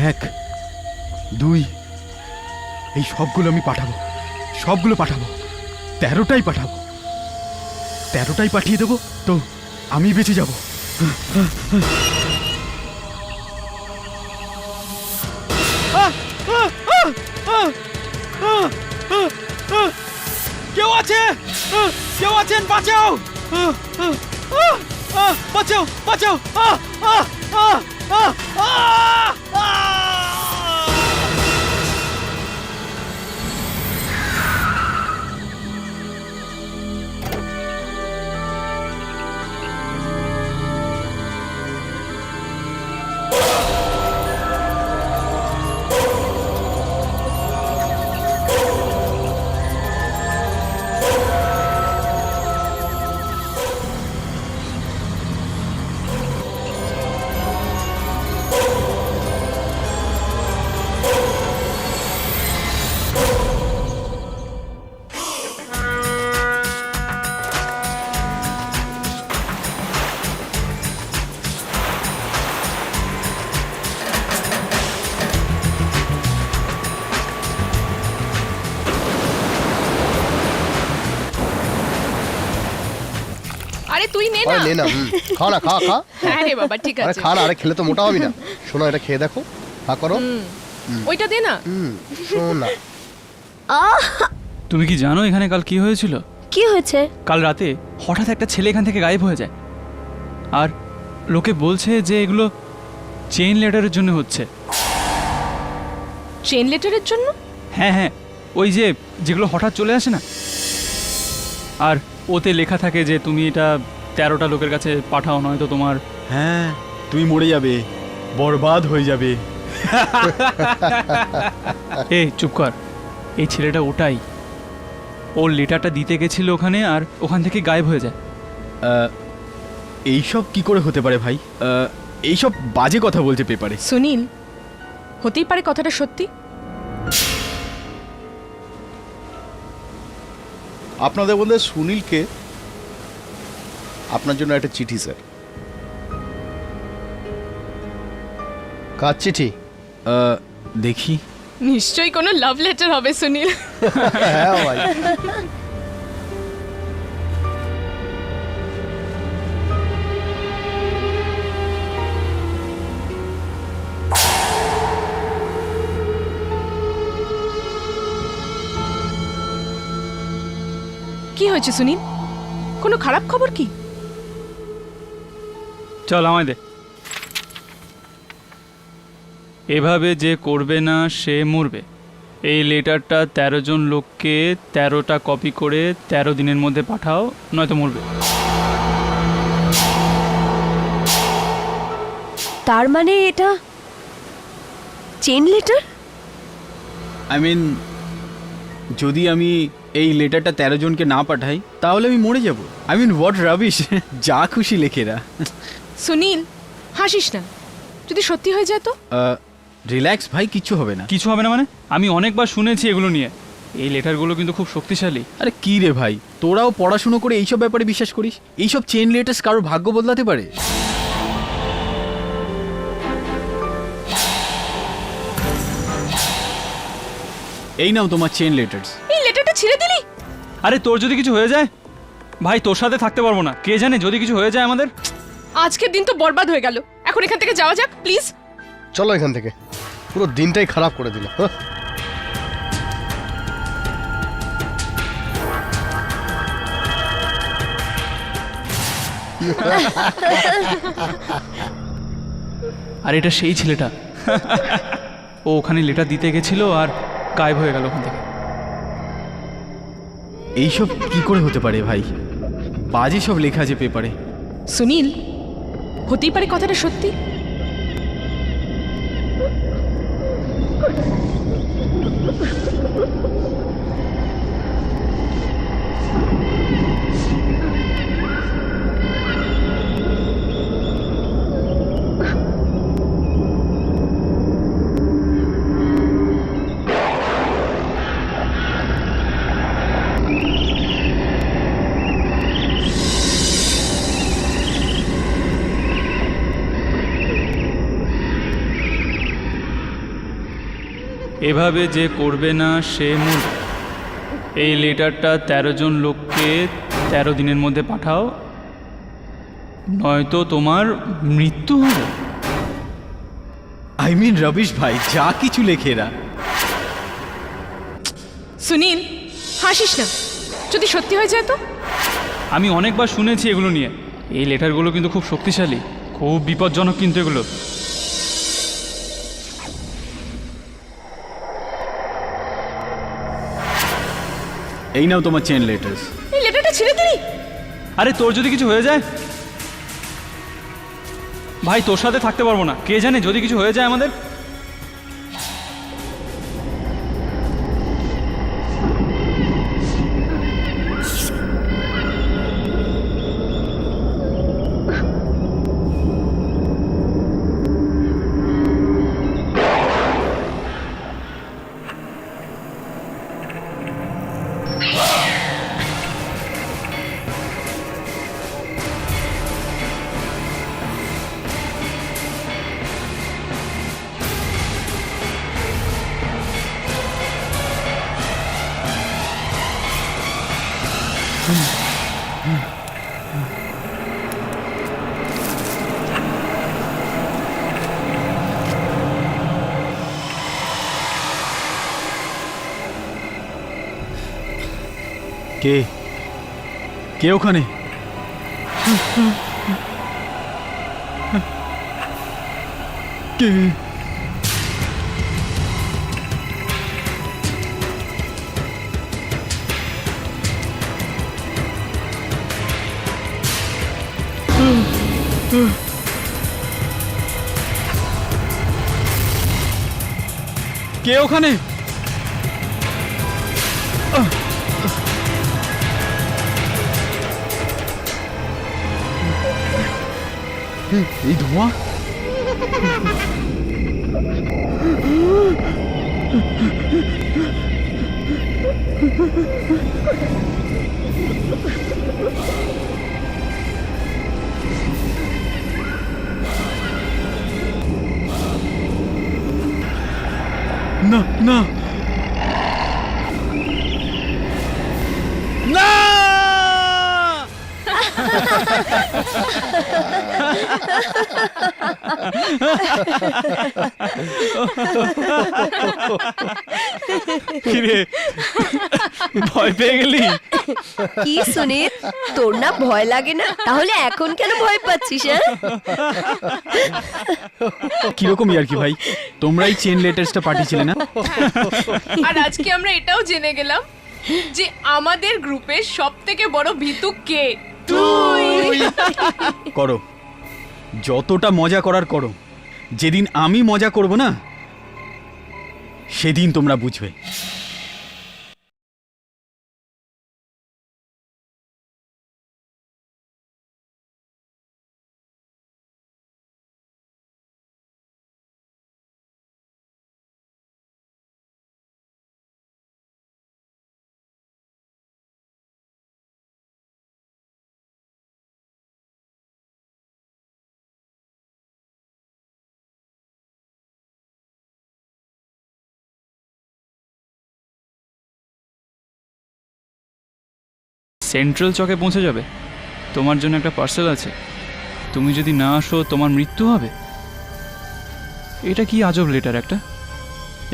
1 2 এই সবগুলো আমি পাঠাবো, সবগুলো পাঠাবো, 13টাই পাঠাবো, 13টাই পাঠিয়ে দেবো তো আমি বেঁচে যাব। কেউ আছে? কেউ আছেন? বাঁচাও, বাঁচাও, বাঁচাও। আরে তুই নে না। আরে নে না, খা না, খা খা। হ্যাঁ রে বাবা, ঠিক আরে আছে। খা না, আরে খেলে তো মোটা হবি না। শোনো, এটা খেয়ে দেখো, খা করো। ওইটা দে না। শোনা, তুমি কি জানো এখানে কাল কি হয়েছিল? কি হয়েছে? কাল রাতে হঠাৎ একটা ছেলে এখান থেকে গায়েব হয়ে যায়, আর লোকে বলছে যে এগুলো চেইন লেটারের জন্য হচ্ছে। চেইন লেটারের জন্য? হ্যাঁ হ্যাঁ, ওই যে যেগুলো হঠাৎ চলে আসে না, আর ওতে লেখা থাকে যে তুমি এটা 13টা লোকের কাছে পাঠাও, নয়তো তোমার। হ্যাঁ, তুমি মরে যাবে, বরবাদ হয়ে যাবে। এই চুপ কর, এই ছেলেটা ওটাই, ওর লেটারটা দিতে গেছিল ওখানে, আর ওখান থেকে গায়েব হয়ে যায়। এইসব কি করে হতে পারে ভাই? এইসব বাজে কথা বলছে পেপারে। সুনীল, হতেই পারে কথাটা সত্যি। আপনাদের মধ্যে সুনীলকে আপনার জন্য একটা চিঠি স্যার। কার চিঠি? দেখি। নিশ্চয়ই কোনো লাভ লেটার হবে সুনীল। হ্যাঁ ভাই। কি হয়েছে সুনীল? কোনো খারাপ খবর কি? চল আমায় দে। এভাবে যে করবে না সে মরবে। এই লেটারটা 13 জন লোককে 13টা কপি করে 13 দিনের মধ্যে পাঠাও, নয়তো মরবে। তার মানে এটা চেইন লেটার? আই মিন, যদি আমি এই লেটারটা 13 জনকে না পাঠাই তাহলে আমি মরে যাব। I mean what rubbish. যা খুশি লেখেরা। সুনীল, হাসিস না, যদি সত্যি হয়ে যায় তো? রিল্যাক্স ভাই, কিচ্ছু হবে না। কিছু হবে না মানে? আমি অনেকবার শুনেছি এগুলো নিয়ে। এই লেটারগুলো কিন্তু খুব শক্তিশালী। আরে কি রে ভাই, তোরাও পড়াশুনো করে এইসব ব্যাপারে বিশ্বাস করিস? এইসব চেইন লেটার্স কারোর ভাগ্য বদলাতে পারে? এই নাও তোমার চেইন লেটার্স। এই লেটারটা ছিঁড়ে দিলি? আরে তোর যদি কিছু হয়ে যায় ভাই, তোর সাথে থাকতে পারবো না। কে জানে যদি কিছু হয়ে যায় আমাদের। আজকের দিন তো বরবাদ হয়ে গেল। এখন এখান থেকে যাওয়া যাক প্লিজ। চলো এখান থেকে, পুরো দিনটাই খারাপ করে দিল। আর এটা সেই ছেলেটা। ও ওখানে লেটার দিতে গেছিল আর গায়েব হয়ে গেল ওখান থেকে। এইসব কি করে হতে পারে ভাই? বাজে সব লেখা আছে পেপারে। সুনীল, হতেই পারে কথাটা সত্যি। এভাবে যে করবে না সে মরবে। এই লেটারটা 13 জন লোককে 13 দিনের মধ্যে পাঠাও, নয়তো তোমার মৃত্যু হবে। আই মিন রবিশ ভাই, যা কিছু লেখে এরা। সুনীল, হাসিস না, যদি সত্যি হয়ে যায় তো? আমি অনেকবার শুনেছি এগুলো নিয়ে। এই লেটারগুলো কিন্তু খুব শক্তিশালী, খুব বিপজ্জনক কিন্তু এগুলো। এই নাও তোমার চেন লেটার্স। এই লেটারটা ছিঁড়ে দিলি? আরে তোর যদি কিছু হয়ে যায় ভাই, তোর সাথে থাকতে পারবো না। কে জানে যদি কিছু হয়ে যায় আমাদের। কে কে ওখানে? কে? কে ওখানে? এই ধোঁয়া! না না না! কিরে, ভয় পেয়ে গেলি? কি সুনীল, তোর না ভয় লাগে না? তাহলে এখন কেন ভয় পাচ্ছিস? কিরকম আর কি ভাই, তোমরাই চেন লেটার্সটা পাঠিয়েছিলে না? আর আজকে আমরা এটাও জেনে গেলাম যে আমাদের গ্রুপের সবথেকে বড় ভিতু কে? তুই। করো, যতটা মজা করার করো। যেদিন আমি মজা করব না, সেদিন তোমরা বুঝবে। সেন্ট্রাল চকে পৌঁছে যাবে। তোমার জন্য একটা পার্সেল আছে। তুমি যদি না আসো তোমার মৃত্যু হবে। এটা কি আজব লেটার একটা,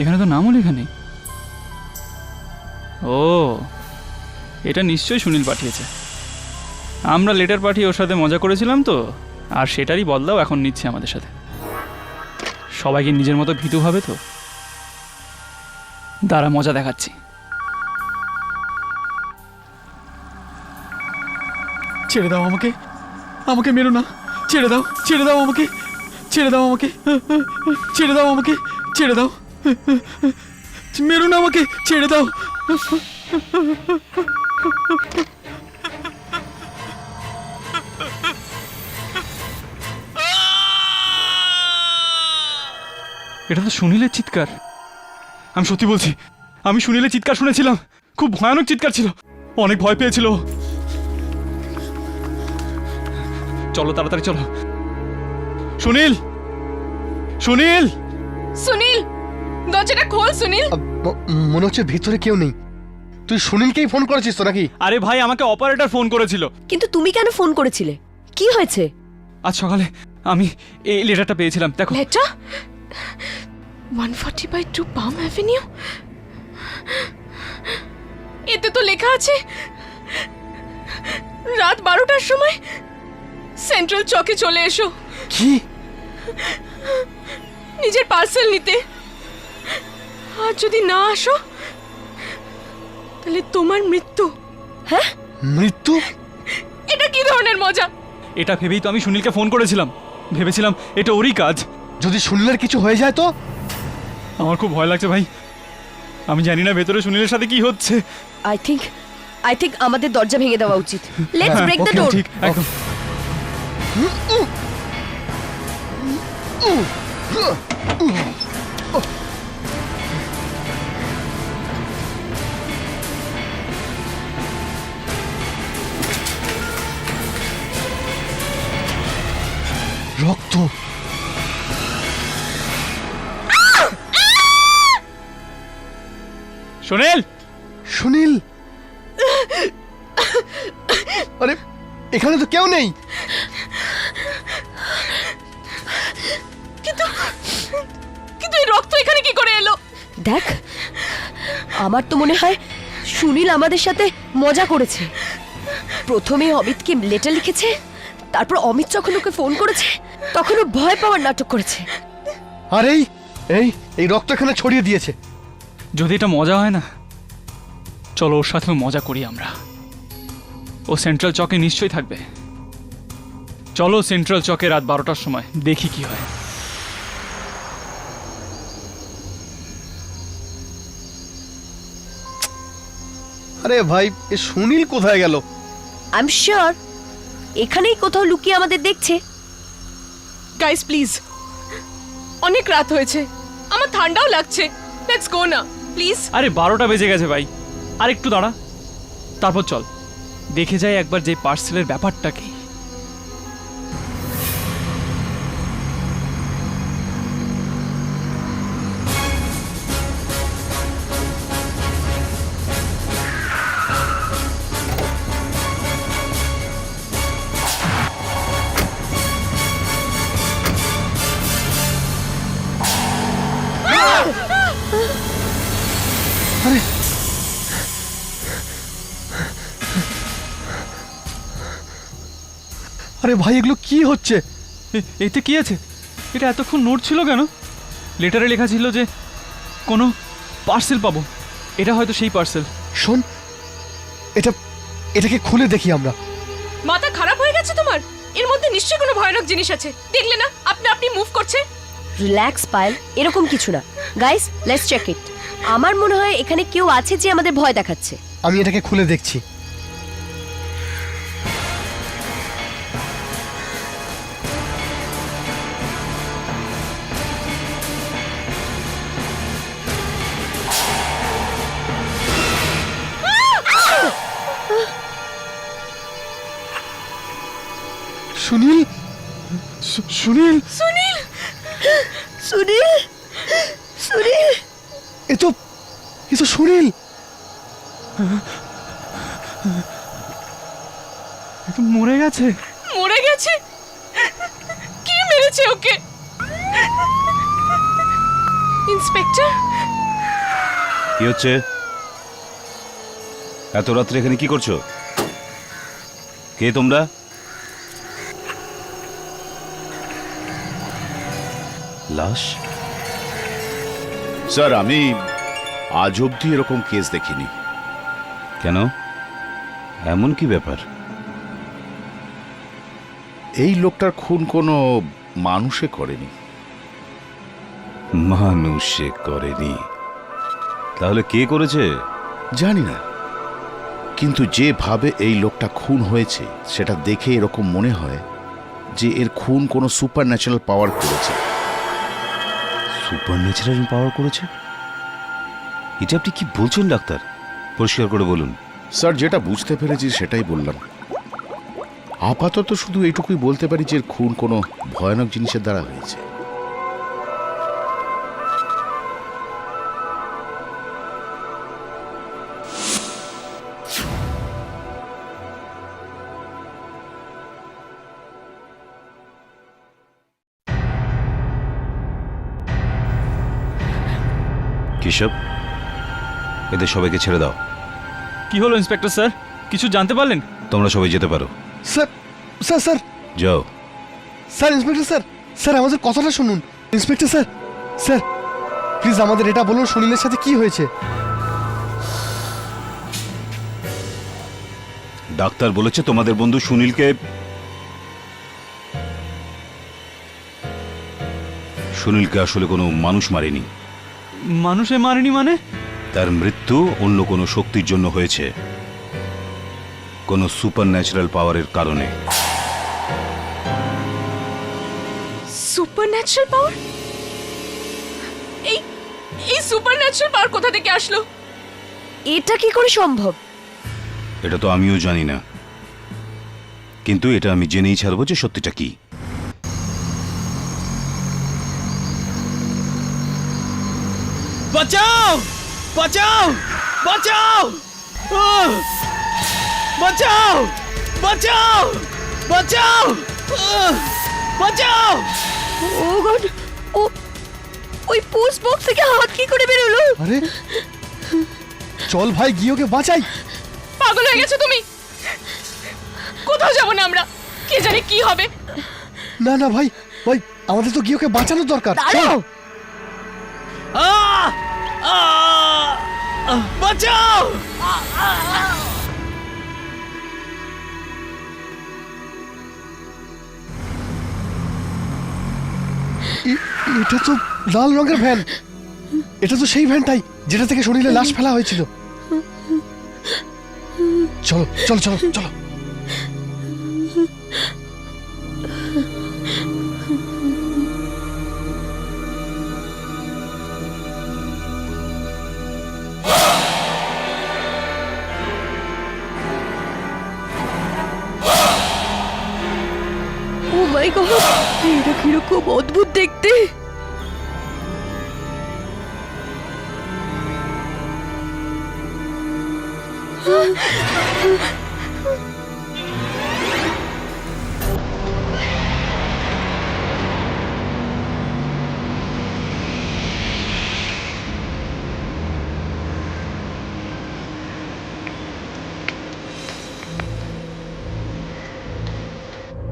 এখানে তো নামও লেখা নেই। ও, এটা নিশ্চয়ই সুনীল পাঠিয়েছে। আমরা লেটার পাঠিয়ে ওর সাথে মজা করেছিলাম তো, আর সেটারই বদলাও এখন নিচ্ছে আমাদের সাথে। সবাইকে নিজের মতো ভীতু ভাবে তো। দাঁড়া, মজা দেখাচ্ছি। ছেড়ে দাও আমাকে, আমাকে মেরো না। ছেড়ে দাও, ছেড়ে দাও আমাকে, ছেড়ে দাও আমাকে, ছেড়ে দাও আমাকে, ছেড়ে দাও, মেরো না আমাকে, ছেড়ে দাও। এটা তো সুনীলের চিৎকার। আমি সত্যি বলছি, আমি সুনীলের চিৎকার শুনেছিলাম। খুব ভয়ানক চিৎকার ছিল, অনেক ভয় পেয়েছিল। চলো তাড়াতাড়ি চলো। সুনীল, সুনীল! সুনীল, দরজাটা খোল সুনীল। মনে হচ্ছে ভিতরে কেউ নেই। তুই সুনীলকেই ফোন করেছিস তো নাকি? আরে ভাই, আমাকে অপারেটর ফোন করেছিল। কিন্তু তুমি কেন ফোন করেছিলে? কি হয়েছে? আজ সকালে আমি এই লেটারটা পেয়েছিলাম, দেখো। লেটার 140/2 পাম অ্যাভিনিউ। এতে তো লেখা আছে রাত 12টার সময় সেন্ট্রাল চকে চলে এসো কি? নিজের পার্সেল নিতে। আর যদি না আসো তাহলে তোমার মৃত্যু। হ্যাঁ? মৃত্যু? এটা কি ধরনের মজা? এটা ভেবেই তো আমি সুনীলকে ফোন করেছিলাম। ভেবেছিলাম এটা ওরই কাজ। যদি সুনীলের কিছু হয়ে যায় তো? আমার খুব ভয় লাগছে ভাই। আমি জানি না ভেতরে সুনীলের সাথে কি হচ্ছে। আই থিঙ্ক আমাদের দরজা ভেঙে দেওয়া উচিত। Let's break the door. ঠিক, একদম। রক্ত। সুনীল! সুনীল! আরে এখানে তো কেউ নেই। কিন্তু এই রক্ত এখানে কি করে এলো? দেখ, আমার তো মনে হয় সুনীল আমাদের সাথে মজা করেছে। প্রথমে অমিতকে লেটার লিখেছে, তারপর অমিত যখন ওকে ফোন করেছে তখন ও ভয় পাওয়ার নাটক করেছে। আর এই এই এই রক্ত এখানে ছড়িয়ে দিয়েছে। যদি এটা মজা হয় না, চলো ওর সাথেও মজা করি আমরা। ও সেন্ট্রাল চকে নিশ্চয়ই থাকবে। চলো সেন্ট্রাল চকে রাত 12টার সময় দেখি কি হয়। আরে ভাই, এ সুনীল কোথায় গেল? আই এম শিওর এখানেই কোথাও লুকিয়ে আমাদের দেখছে। গাইস প্লিজ, অনেক রাত হয়েছে, আমার ঠান্ডাও লাগছে। লেটস গো না প্লিজ। আরে 12টা বেজে গেছে ভাই, আর একটু দাঁড়া, তারপর চল দেখে যাই একবার যে পার্সেলের ব্যাপারটা কি। আরে ভাই, এগুলো কি হচ্ছে? এতে কি আছে? এটা এতক্ষণ নোট ছিল কেন? লেটারে লেখা ছিল যে কোনো পার্সেল পাবো। এটা হয়তো সেই পার্সেল। শোন, এটাকে খুলে দেখি আমরা। মাথা খারাপ হয়ে গেছে তোমার? এর মধ্যে নিশ্চয়ই কোনো ভয়ানক জিনিস আছে। দেখলে না আপনি আপনি মুভ করছে। রিল্যাক্স পায়েল, এরকম কিছু না। Guys, let's check it. আমার মনে হয় এখানে কেউ আছে যে আমাদের ভয় দেখাচ্ছে। আমি এটাকে খুলে দেখছি। সুনীল! সুনীল! সুনীল! সুনীল! সুনীল! এ তো সুনীল! এ তো মরে গেছে। মরে গেছে? কে মেরেছে ওকে? ইন্সপেক্টর? কি হচ্ছে? এত রাত্রে এখানে কি করছো? কে তোমরা? লাশ? স্যার, আমি আজ অবধি এরকম কেস দেখিনি। কেন? এমন কি ব্যাপার? এই লোকটার খুন কোনো মানুষে করেনি। মানুষে করেনি? তাহলে কে করেছে? জানি না, কিন্তু যেভাবে এই লোকটা খুন হয়েছে সেটা দেখে এরকম মনে হয় যে এর খুন কোনো সুপার ন্যাচারাল পাওয়ার করেছে। সুপার ন্যাচারাল পাওয়ার করেছে? এটা আপনি কি বলছেন ডাক্তার? পরিষ্কার করে বলুন। স্যার, যেটা বুঝতে পেরেছি সেটাই বললাম। আপাতত শুধু এইটুকুই বলতে পারি যে এর খুন কোনো ভয়ানক জিনিসের দ্বারা হয়েছে। কেশব, এদের সবাইকে ছেড়ে দাও। কি হলো ইন্সপেক্টর স্যার, কিছু জানতে পারলেন? তোমরা সবাই যেতে পারো, স্যার স্যার স্যার যাও। স্যার ইন্সপেক্টর স্যার, স্যার আমাদের কথাটা শুনুন। ইন্সপেক্টর স্যার, স্যার প্লিজ আমাদের এটা বলুন সুনীলের সাথে কি হয়েছে। ডাক্তার বলেছে তোমাদের বন্ধু সুনীলকে আসলে কোনো মানুষ মারেনি। মানুষে মারেনি মানে? তার মৃত্যু অন্য কোনো শক্তির জন্য হয়েছে, কোনো সুপার ন্যাচারাল পাওয়ারের কারণে। সুপার ন্যাচারাল পাওয়ার? এই এই সুপার ন্যাচারাল পাওয়ার কোথা থেকে আসলো? এটা কি করে সম্ভব? এটা তো আমিও জানি না, কিন্তু এটা আমি জেনেই ছাড়বো যে সত্যিটা কি। বাঁচাও বাঁচাও বাঁচাও আহ! বাঁচাও বাঁচাও বাঁচাও আহ! বাঁচাও। ও গড, ও ওই পোস্ট বক্স থেকে হাত কি করে বেরোলো? আরে চল ভাই গিয়ে ওকে বাঁচাই। পাগল হয়ে গেছো তুমি? কোথাও যাবো না আমরা, কে জানে কি হবে। না না ভাই, ভাই আমাদের তো গিয়ে ওকে বাঁচানোর দরকার। দাঁড়াও, আহ! আহ! বাঁচাও। এটা তো লাল রঙের ভ্যান, এটা তো সেই ভ্যানটাই যেটা থেকে শরীরে লাশ ফেলা হয়েছিল। চলো চলো চলো চলো। ও মাই গড, এটা কিরকম অদ্ভুত দেখতে।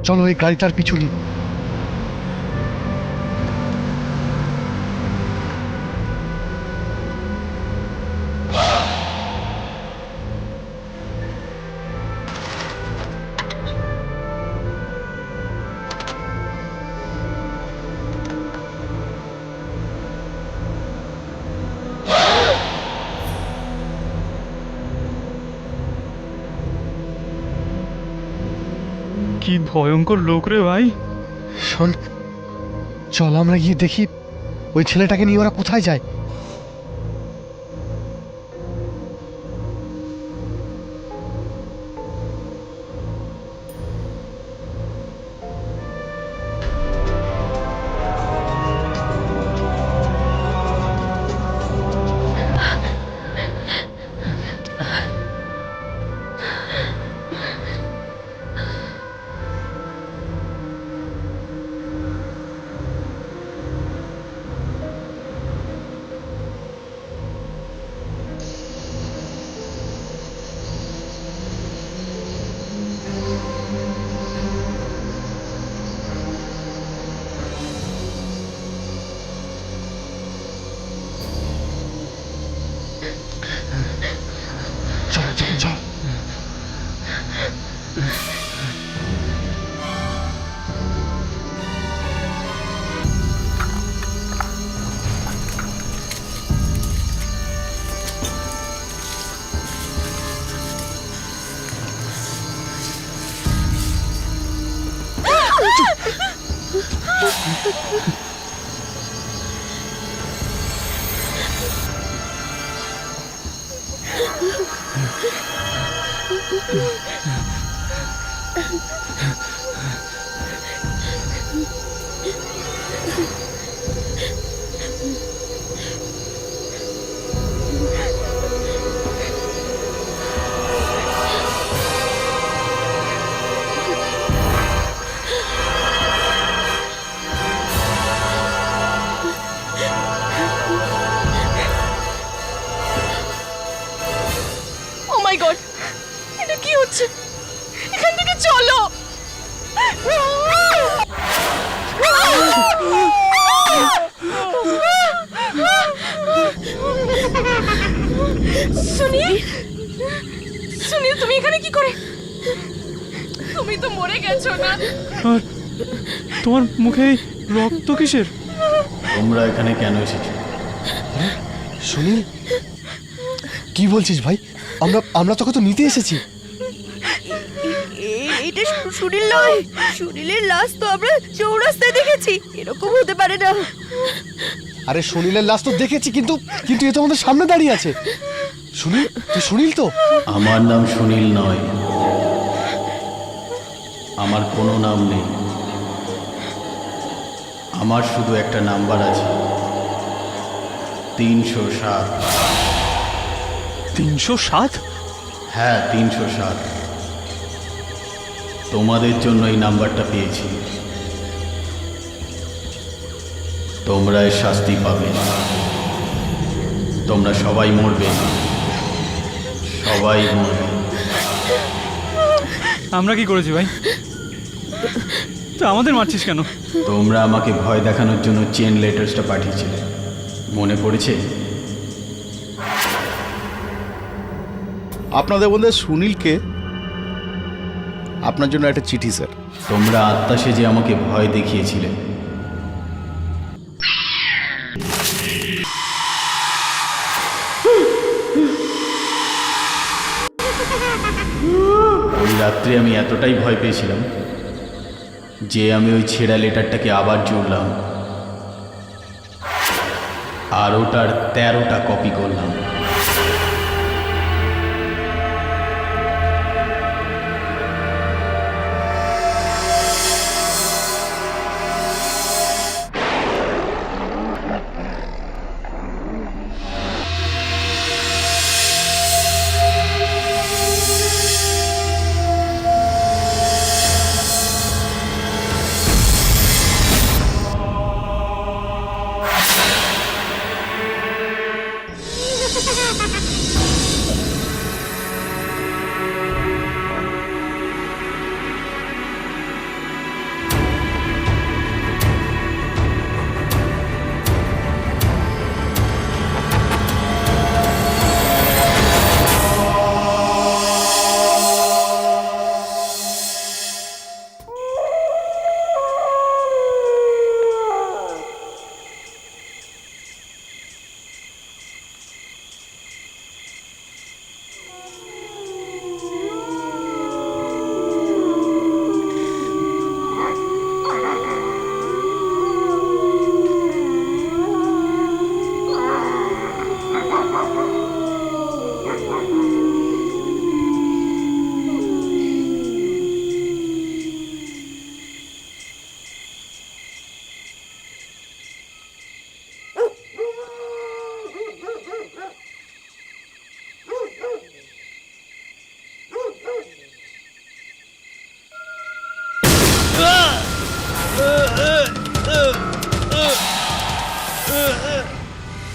চলো এই গাড়িটার পিছু নিই। কি ভয়ঙ্কর লোক রে ভাই। শোন, চল আমরা গিয়ে দেখি ওই ছেলেটাকে নিয়ে ওরা কোথায় যায়। চলো চলো চলো। হচ্ছে, এখান থেকে চলো। সুনীল, সুনীল তুমি এখানে কি করে? তুমি তো মরে গেছো না? আর তোমার মুখে এই রক্ত কিসের? তোমরা এখানে কেন এসেছো? সুনীল, কি বলছিস ভাই? আমরা তোকে তো নিতে এসেছি। এটা সুনীল নয়, সুনীলের লাশ তো আমরা চৌরাস্তায় দেখেছি, এরকম হতে পারে না। আরে সুনীলের লাশ তো দেখেছি, কিন্তু এ তো আমাদের সামনে দাঁড়িয়ে আছে। সুনীল, তুই সুনীল তো? আমার নাম সুনীল নয়, আমার কোনো নাম নেই। আমার শুধু একটা নাম্বার আছে, 307। 307? হ্যাঁ, 307। তোমাদের জন্য এই নাম্বারটা পেয়েছি। তোমরা এর শাস্তি পাবে। তোমরা সবাই মরবে, সবাই মরবে। আমরা কি করেছি ভাই? তো আমাদের মারছিস কেন? তোমরা আমাকে ভয় দেখানোর জন্য চেন লেটার্সটা পাঠিয়েছিলে, মনে পড়েছে? আপনাদের মধ্যে সুনীলকে আপনার জন্য একটা চিঠি স্যার। তোমরা আত্মা সেজে আমাকে ভয় দেখিয়েছিলে। ওই রাত্রে আমি এতটাই ভয় পেয়েছিলাম যে আমি ওই ছেঁড়া লেটারটাকে আবার জুড়লাম আর ওটার 13টা কপি করলাম।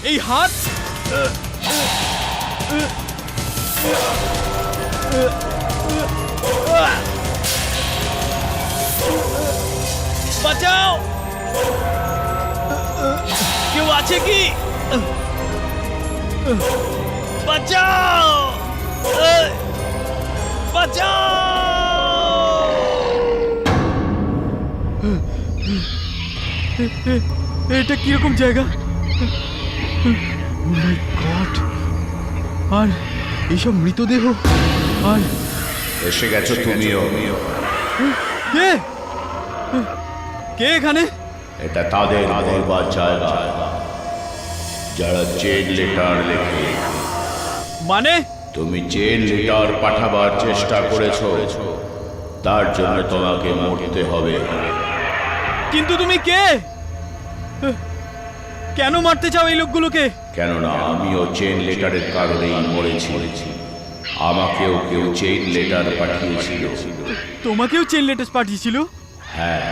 এই হাত, বাঁচাও, কেউ আছে কি? বাঁচাও, বাঁচাও। এটা কিরকম জায়গা? Oh my God! আর এইসব মৃতদেহ, আর এসে গেছো তুমিও। কে কে এখানে? এটা তাদের বলবার জায়গা যারা চেন লেটার লেখে। মানে তুমি চেন লেটার পাঠাবার চেষ্টা করেছো, তার জন্য তোমাকে মরতে হবে। কিন্তু তুমি কে? কেন মারতে চাও এই লোকগুলোকে? কেননা আমিও চেন লেটারের কারণেই মরেছি। আমাকেও কেউ চেন লেটার পাঠিয়েছিল। তোমাকেও চেন লেটার পাঠিয়েছিল? হ্যাঁ,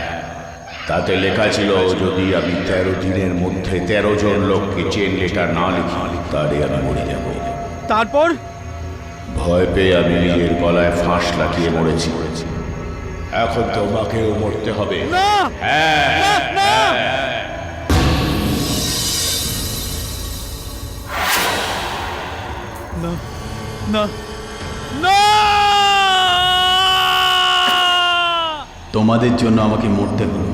তাতে লেখা ছিল যদি আমি 13 দিনের মধ্যে 13 জন লোককে চেন লেটার না লিখি তাহলে আমি মরে যাব। তারপর ভয় পেয়ে আমি নিজের গলায় ফাঁস লাগিয়ে মরেছি, এখন তোমাকেও মরতে হবে। না না না, তোমাদের জন্য আমাকে মরতে হলো।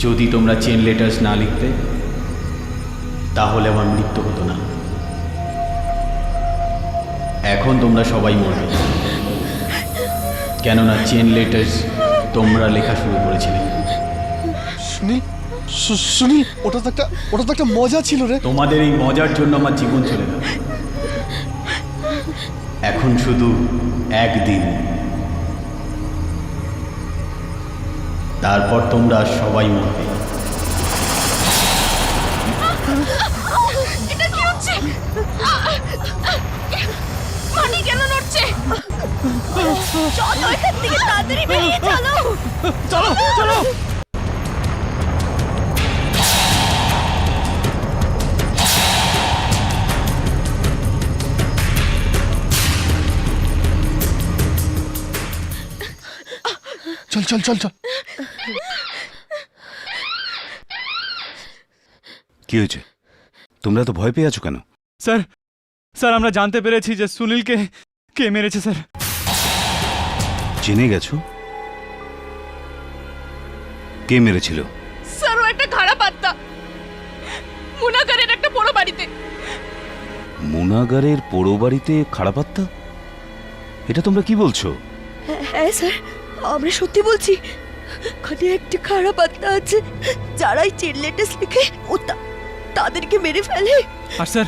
যদি তোমরা চেন লেটার্স না লিখতে তাহলে আমার মৃত্যু হতো না। এখন তোমরা সবাই মরবে, কেননা চেন লেটার্স তোমরা লেখা শুরু করেছিলে। সুনীল, সুনীল, ওটা তো একটা মজা ছিল রে। তোমাদের এই মজার জন্য আমার জীবন চলে গেল। এখন শুধু একদিন, তারপর তোমরা সবাই মরবে। এটা কি হচ্ছে? মাটি কেন নড়ছে? চলো এখান থেকে তাড়াতাড়ি বেরিয়ে চলো। চলো চলো। চল চল চল চল। কি হয়েছে? তোমরা তো ভয় পেয়ে আছো কেন? স্যার স্যার আমরা জানতে পেরেছি যে সুনীলকে কে মেরেছে স্যার। জেনে গেছো কে মেরেছিল? স্যার, ও একটা খারাপ আত্মা, মুনাগারের একটা বড় বাড়িতে। মুনাগারের পোড়ো বাড়িতে খারাপ আত্মা? এটা তোমরা কি বলছো? হ্যাঁ স্যার, আমরা সত্যি বলছি। ওখানে একটা খারাপ আত্মা আছে, যারাই চেন লেটার্স লিখে ও তাদেরকে মেরে ফেলে। আর স্যার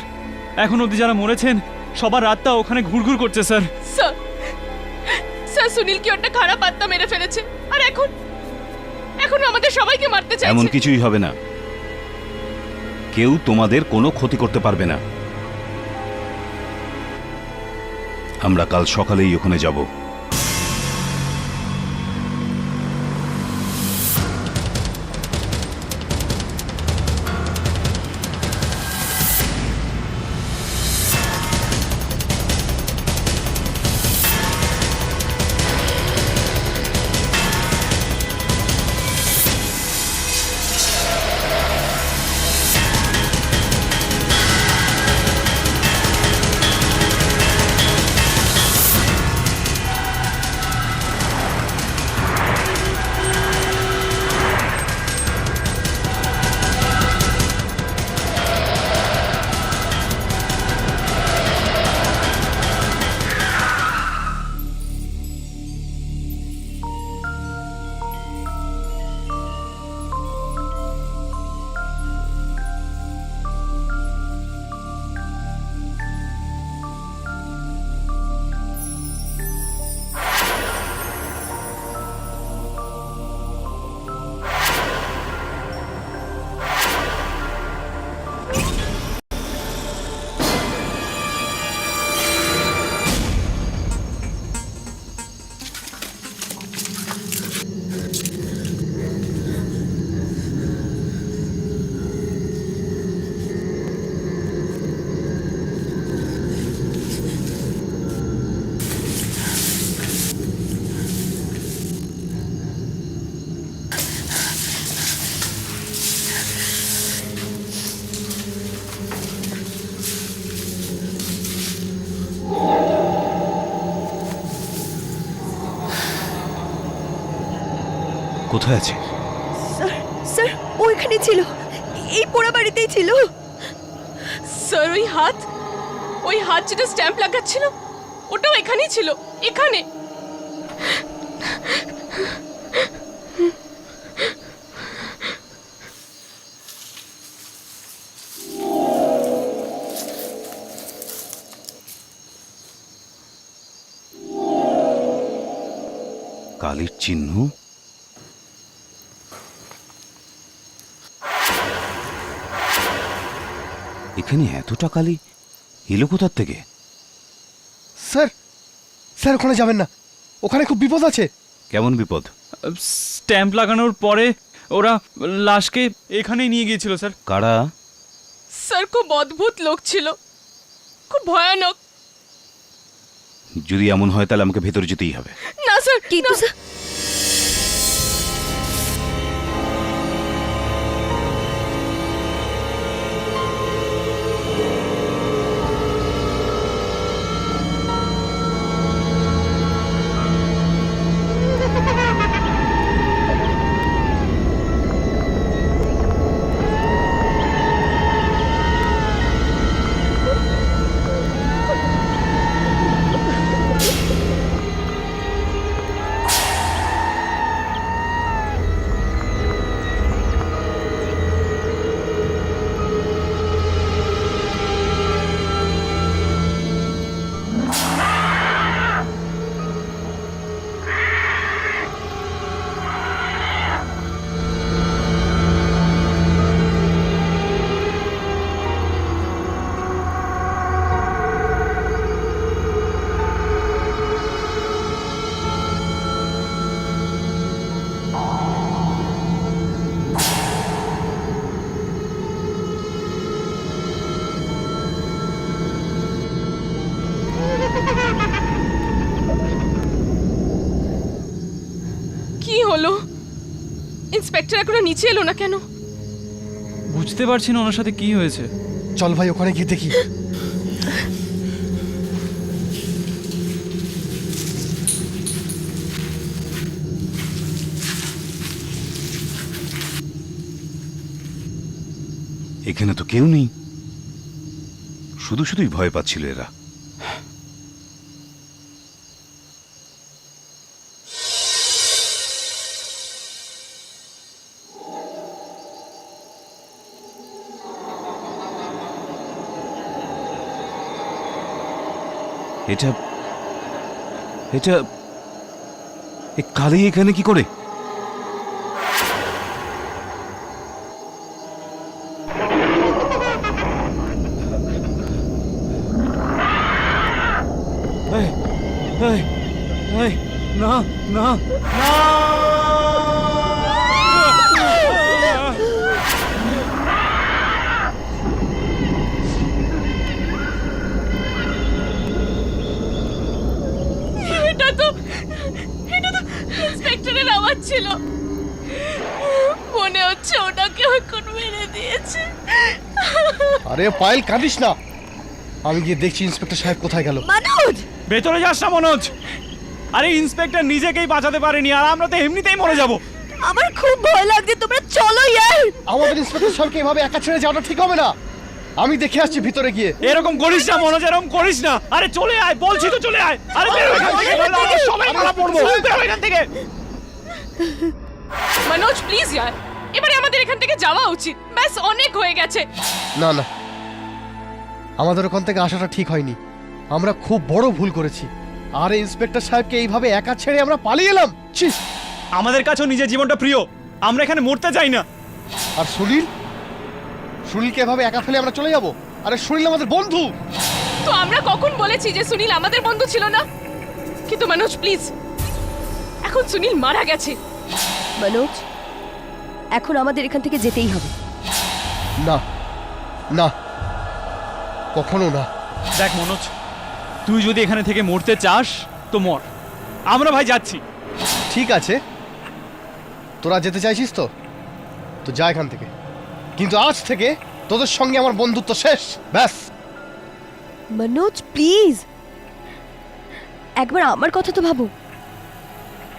এখন অবধি যারা মরেছেন সবার আত্মা ওখানে ঘুরঘুর করছে স্যার। স্যার, স্যার সুনীল কি একটা খারাপ আত্মা মেরে ফেলেছে, আর এখন আমাদের সবাইকে মারতে চাইছে। এমন কিছুই হবে না, কেউ তোমাদের কোনো ক্ষতি করতে পারবে না। আমরা কাল সকালেই ওখানে যাব। কোথায় আছে? স্যার স্যার, ও এখানে ছিল, এই পোড়া বাড়িতেই ছিল। স্যার, ওই হাত যেটা স্ট্যাম্প লাগাচ্ছিল ওটাও এখানেই ছিল, এখানে। কালির চিহ্ন? এখানে এতটা কালি এলো কোথার থেকে? স্যার, স্যার ওখানে যাবেন না, ওখানে খুব বিপদ আছে। কেমন বিপদ? স্ট্যাম্প লাগানোর পরে ওরা লাশকে এখানেই নিয়ে গিয়েছিল স্যার। কারা? স্যার, খুব অদ্ভুত লোক ছিল। খুব ভয়ানক। যদি এমন হয় তাহলে আমাকে ভেতরে যেতেই হবে। না স্যার, কিন্তু না। স্যার কি হলো? ইন্সপেক্টর এখনো নিচে এলো না কেন? বুঝতে পারছি না ওনার সাথে কি হয়েছে। চল ভাই ওখানে গিয়ে দেখি। এখানে তো কেউ নেই, শুধু শুধুই ভয় পাচ্ছিল এরা। এটা এটা এ কালি এখানে কি করে? না না এটা তো ইন্সপেক্টরের আওয়াজ ছিল। মনে হচ্ছে ওটাকে এখন মেরে দিয়েছে। আরে পায়েল কাঁদিস না, আমি গিয়ে দেখছি ইন্সপেক্টর সাহেব কোথায় গেল। মনোজ ভেতরে যাস না মনোজ। আরে ইন্সপেক্টর নিজেকেই বাঁচাতে পারেনি, আর আমরা তো এমনিতেই মরে যাব। আমার খুব ভয় লাগছে, তোমরা চলো ইয়ার। আমাদের ইন্সপেক্টর সাহেবকে এভাবে একা ছেড়ে যাওয়াটা ঠিক হবে না। আমি দেখে আসছি ভিতরে গিয়ে। এরকম করিস না মনোজ, এরকম করিস না। আরে চলে আয়, বলছি তো চলে আয়। আরে বেরো এখান থেকে, নাহলে আমরা সবাই মারা পড়বো। বেরো এখান থেকে। মনোজ প্লিজ यार, এবারে আমাদের এখান থেকে যাওয়া উচিত। ব্যাস অনেক হয়ে গেছে। না না, আমাদের ওখান থেকে আসাটা ঠিক হয়নি। আমরা খুব বড় ভুল করেছি। আর ইন্সপেক্টর সাহেবকে এইভাবে একা ছেড়ে আমরা পালিয়ে এলাম। ছি! আমাদের কাছেও নিজের জীবনটা প্রিয়, আমরা এখানে মরতে চাই না। আর সুনীল, সুনীলকে এভাবে একা ফেলে আমরা চলে যাব? আরে সুনীল আমাদের বন্ধু। তো আমরা কখন বলেছি যে সুনীল আমাদের বন্ধু ছিল না? কিন্তু মনোজ প্লিজ, এখন সুনীল মারা গেছে। মনোজ এখন আমাদের এখান থেকে যেতেই হবে। না না, কখনো না। দেখ মনোজ, তুই যদি এখানে থেকে মরতে চাস তো মর, আমরা ভাই যাচ্ছি। ঠিক আছে, তোরা যেতে চাইছিস তো তো যা এখান থেকে, কিন্তু আজ থেকে তোদের সঙ্গে আমার বন্ধুত্ব শেষ। ব্যাস। মনোজ প্লিজ একবার আমার কথা তো ভাবো।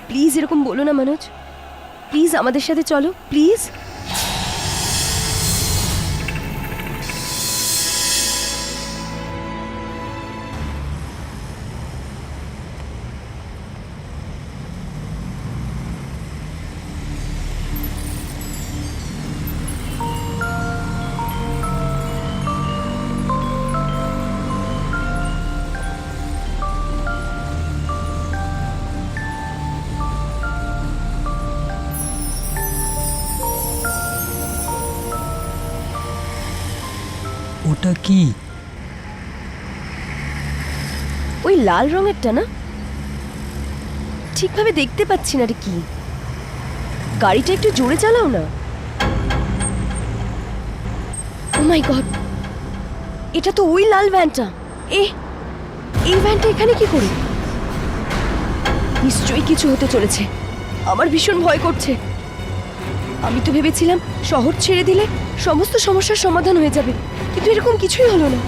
প্লিজ এরকম বলো না মনোজ, প্লিজ আমাদের সাথে চলো প্লিজ। ওটা কি? ওই লাল রঙেরটা না? ঠিকভাবে দেখতে পাচ্ছি না রে। কি গাড়িটা একটু জোরে চালাও না। ও মাই গড, এটা তো ওই লাল ভ্যানটা। এই ভ্যানটা এখানে কি করে? নিশ্চয়ই কিছু হতে চলেছে। আমার ভীষণ ভয় করছে। আমি তো ভেবেছিলাম শহর ছেড়ে দিলে সমস্ত সমস্যার সমাধান হয়ে যাবে, কিন্তু এরকম কিছুই হলো না।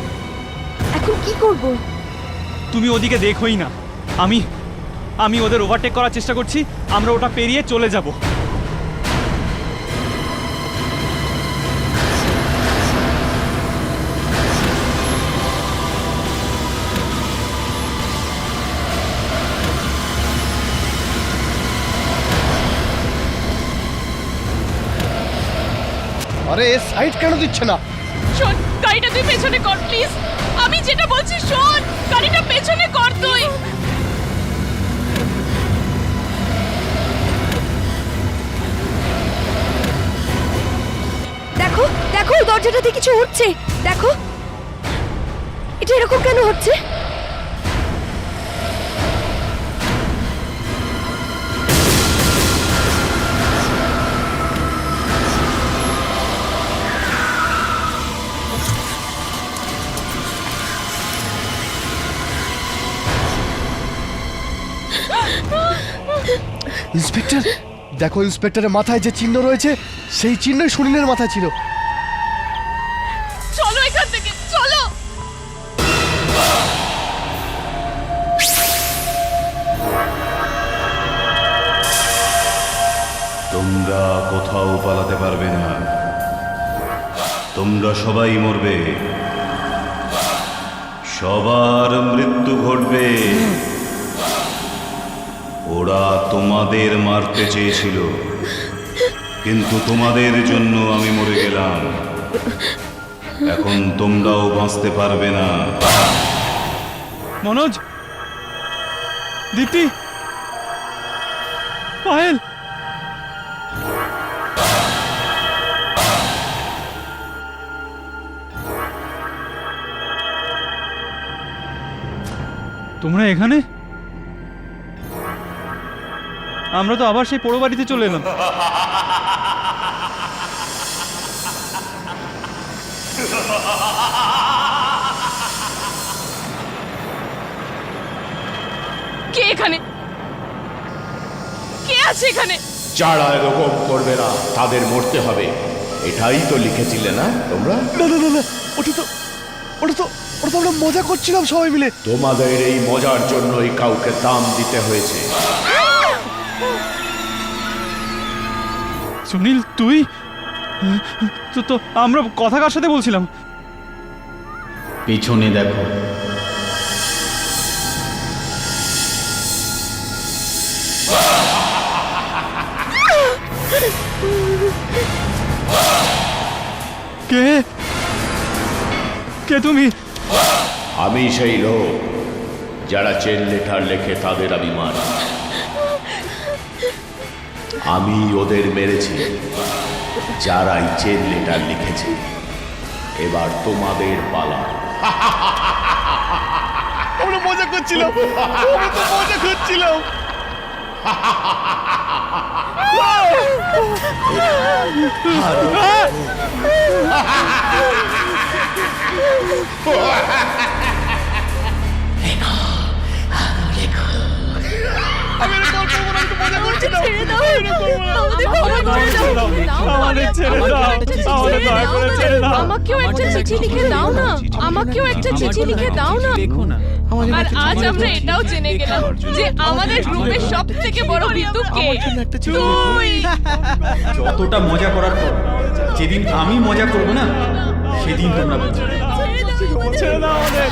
এখন কি করব? তুমি ওদিকে দেখোই না, আমি ওদের ওভারটেক করার চেষ্টা করছি, আমরা ওটা পেরিয়ে চলে যাব। আরে সাইড কেন দিচ্ছে না? শোন, গাড়িটা তুই পেছনে কর প্লিজ। আমি যেটা বলছি শোন, গাড়িটা পেছনে কর তুই। দেখো দেখো, ওই দরজাটাতে কিছু উঠছে। দেখো, এটা এরকম কেন হচ্ছে? ইন্সপেক্টর, দেখো ইন্সপেক্টরের মাথায় যে চিহ্ন রয়েছে সেই চিহ্নই সুনীলের মাথায় ছিল। চলো এখান থেকে, চলো। তোমরা কোথাও পালাতে পারবে না, তোমরা সবাই মরবে, সবার মৃত্যু ঘটবে। ওরা তোমাদের মারতে চেয়েছিল, কিন্তু তোমাদের জন্য আমি মরে গেলাম। এখন তোমরাও বাঁচতে পারবে না। মনোজ, দীপ্তি, পায়েল, তোমরা এখানে? আমরা তো আবার সেই পোড়ো বাড়িতে চলে এলাম। কে এখানে? কে আছে এখানে? যারা এরকম করবে না তাদের মরতে হবে, এটাই তো লিখেছিলে না তোমরা? না না না না, ওটা তো আমরা মজা করছিলাম সবাই মিলে। তোমাদের এই মজার জন্যই কাউকে দাম দিতে হয়েছে। সুনীল, তুই তো আমরা কথা কার সাথে বলছিলাম? পিছনে দেখো। কে কে তুমি? আমি সেই লোক যারা চেন লেটার লেখে তাদের আমি মারি। আমি ওদের মেরেছি যারাই চেন লেটার লিখেছে। এবার তোমাদের পালা। আমরা মজা করছিলাম। ছেড়ে দাও, আমাদের ক্ষমা করে দাও। আমাদের ছেড়ে দাও, আমাদের দয়া করে ছেড়ে দাও। আমাকেও একটা চিঠি লিখে দাও না, আমাকেও একটা চিঠি লিখে দাও না। আর আজ আমরা এটাও জেনে গেলাম যে আমাদের গ্রুপের সব থেকে বড় ভিতু কে? তুই। যতটা মজা করার পর যেদিন আমি মজা করব না, সেদিন তোমরা বুঝবে। ছেড়ে দাও আমাদের।